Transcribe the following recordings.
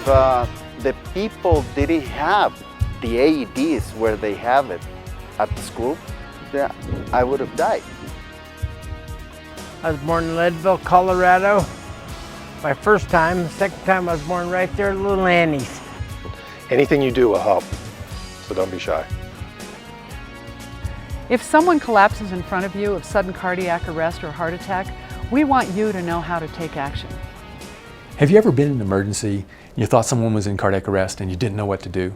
the people didn't have the AEDs where they have it at the school, then I would have died. I was born in Leadville, Colorado. My first time, the second time I was born right there at Little Annie's. Anything you do will help, so don't be shy. If someone collapses in front of you of sudden cardiac arrest or heart attack, we want you to know how to take action. Have you ever been in an emergency and you thought someone was in cardiac arrest and you didn't know what to do?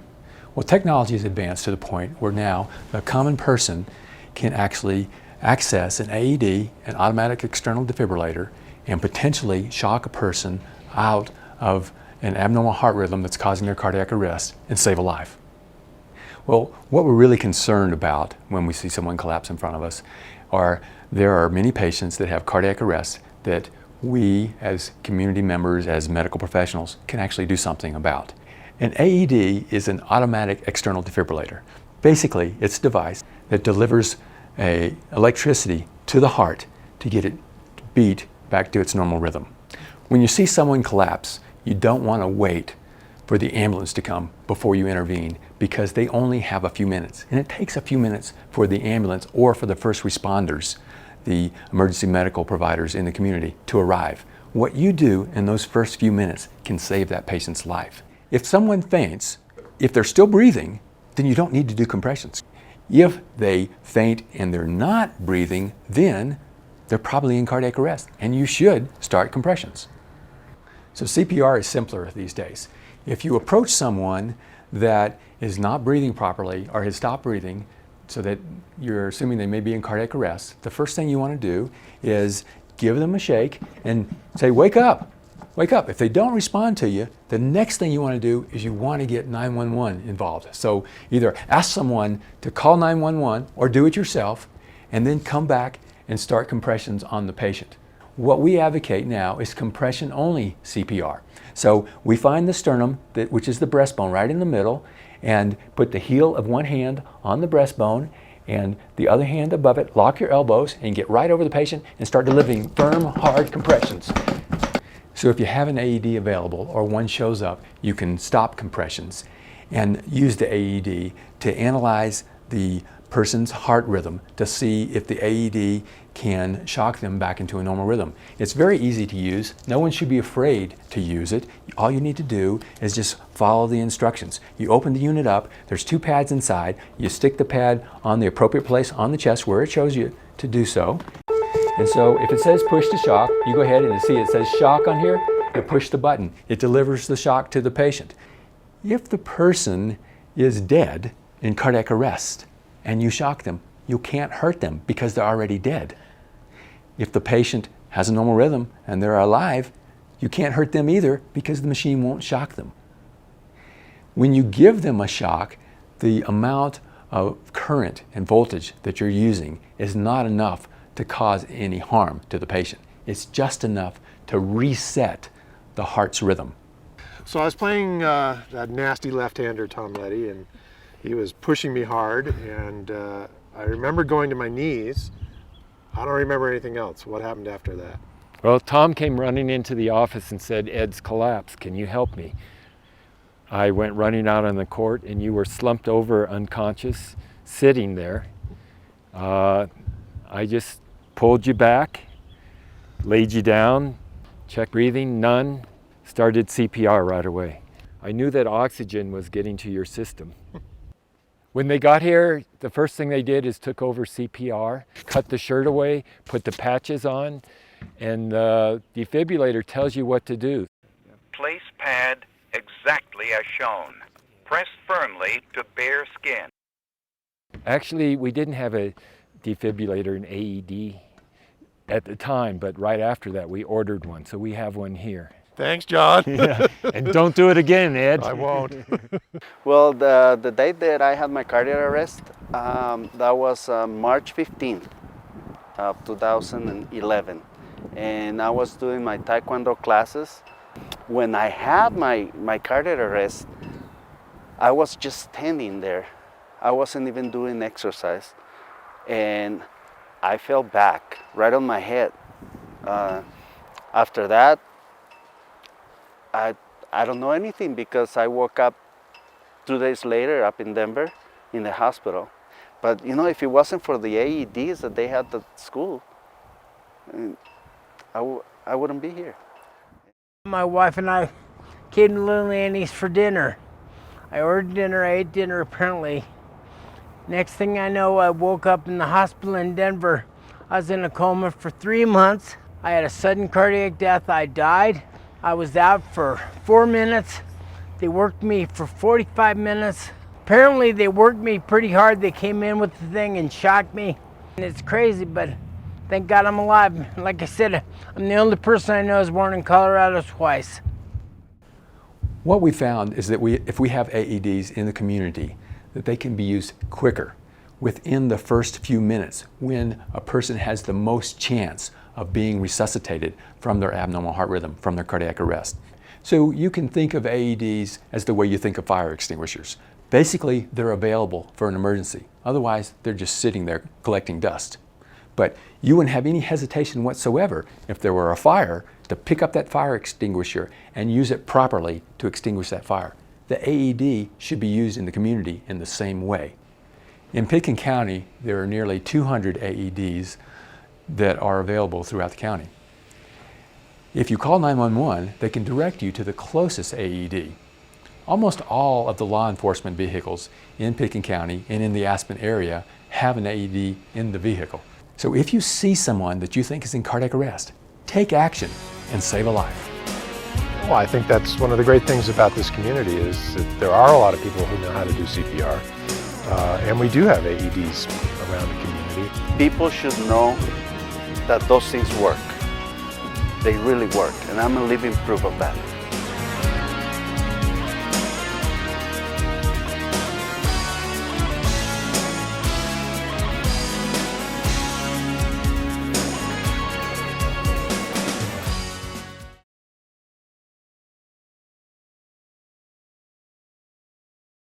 Well, technology has advanced to the point where now the common person can actually access an AED, an automatic external defibrillator, and potentially shock a person out of an abnormal heart rhythm that's causing their cardiac arrest and save a life. Well, what we're really concerned about when we see someone collapse in front of us are there are many patients that have cardiac arrest that we as community members, as medical professionals, can actually do something about. An AED is an automatic external defibrillator. Basically, it's a device that delivers electricity to the heart to get it to beat back to its normal rhythm. When you see someone collapse, you don't want to wait for the ambulance to come before you intervene, because they only have a few minutes. And it takes a few minutes for the ambulance or for the first responders, the emergency medical providers in the community, to arrive. What you do in those first few minutes can save that patient's life. If someone faints, if they're still breathing, then you don't need to do compressions. If they faint and they're not breathing, then they're probably in cardiac arrest, and you should start compressions. So CPR is simpler these days. If you approach someone that is not breathing properly or has stopped breathing, so that you're assuming they may be in cardiac arrest, the first thing you want to do is give them a shake and say, "Wake up, wake up." If they don't respond to you, the next thing you want to do is you want to get 911 involved. So either ask someone to call 911 or do it yourself, and then come back and start compressions on the patient. What we advocate now is compression-only CPR. So we find the sternum, which is the breastbone, right in the middle, and put the heel of one hand on the breastbone and the other hand above it. Lock your elbows and get right over the patient and start delivering firm, hard compressions. So if you have an AED available or one shows up, you can stop compressions and use the AED to analyze the person's heart rhythm to see if the AED can shock them back into a normal rhythm. It's very easy to use. No one should be afraid to use it. All you need to do is just follow the instructions. You open the unit up, there's 2 pads inside, you stick the pad on the appropriate place on the chest where it shows you to do so. And so if it says push to shock, you go ahead and see it says shock on here, you push the button. It delivers the shock to the patient. If the person is dead in cardiac arrest and you shock them, you can't hurt them because they're already dead. If the patient has a normal rhythm and they're alive, you can't hurt them either because the machine won't shock them. When you give them a shock, the amount of current and voltage that you're using is not enough to cause any harm to the patient. It's just enough to reset the heart's rhythm. So I was playing that nasty left-hander, Tom Letty, and he was pushing me hard, and I remember going to my knees. I don't remember anything else. What happened after that? Well, Tom came running into the office and said, "Ed's collapsed. Can you help me?" I went running out on the court, and you were slumped over unconscious, sitting there. I just pulled you back, laid you down, checked breathing, none, started CPR right away. I knew that oxygen was getting to your system. When they got here, the first thing they did is took over CPR, cut the shirt away, put the patches on, and the defibrillator tells you what to do. Place pad exactly as shown. Press firmly to bare skin. Actually, we didn't have a defibrillator in AED at the time, but right after that we ordered one, so we have one here. Thanks, John. Yeah. And don't do it again, Ed. I won't. Well, the date that I had my cardiac arrest, that was March 15th of 2011. And I was doing my Taekwondo classes. When I had my cardiac arrest, I was just standing there. I wasn't even doing exercise. And I fell back right on my head. After that, I don't know anything because I woke up 2 days later up in Denver in the hospital. But you know, if it wasn't for the AEDs that they had at school, I wouldn't be here. My wife and I came to Little Annie's for dinner. I ordered dinner, I ate dinner apparently. Next thing I know, I woke up in the hospital in Denver. I was in a coma for 3 months. I had a sudden cardiac death. I died. I was out for 4 minutes. They worked me for 45 minutes. Apparently they worked me pretty hard. They came in with the thing and shocked me. And it's crazy, but thank God I'm alive. Like I said, I'm the only person I know who's born in Colorado twice. What we found is that if we have AEDs in the community, that they can be used quicker, within the first few minutes, when a person has the most chance of being resuscitated from their abnormal heart rhythm, from their cardiac arrest. So you can think of AEDs as the way you think of fire extinguishers. Basically, they're available for an emergency. Otherwise, they're just sitting there collecting dust. But you wouldn't have any hesitation whatsoever if there were a fire to pick up that fire extinguisher and use it properly to extinguish that fire. The AED should be used in the community in the same way. In Pitkin County, there are nearly 200 AEDs that are available throughout the county. If you call 911, they can direct you to the closest AED. Almost all of the law enforcement vehicles in Pitkin County and in the Aspen area have an AED in the vehicle. So if you see someone that you think is in cardiac arrest, take action and save a life. Well, I think that's one of the great things about this community is that there are a lot of people who know how to do CPR. And we do have AEDs around the community. People should know that those things work. They really work, and I'm a living proof of that.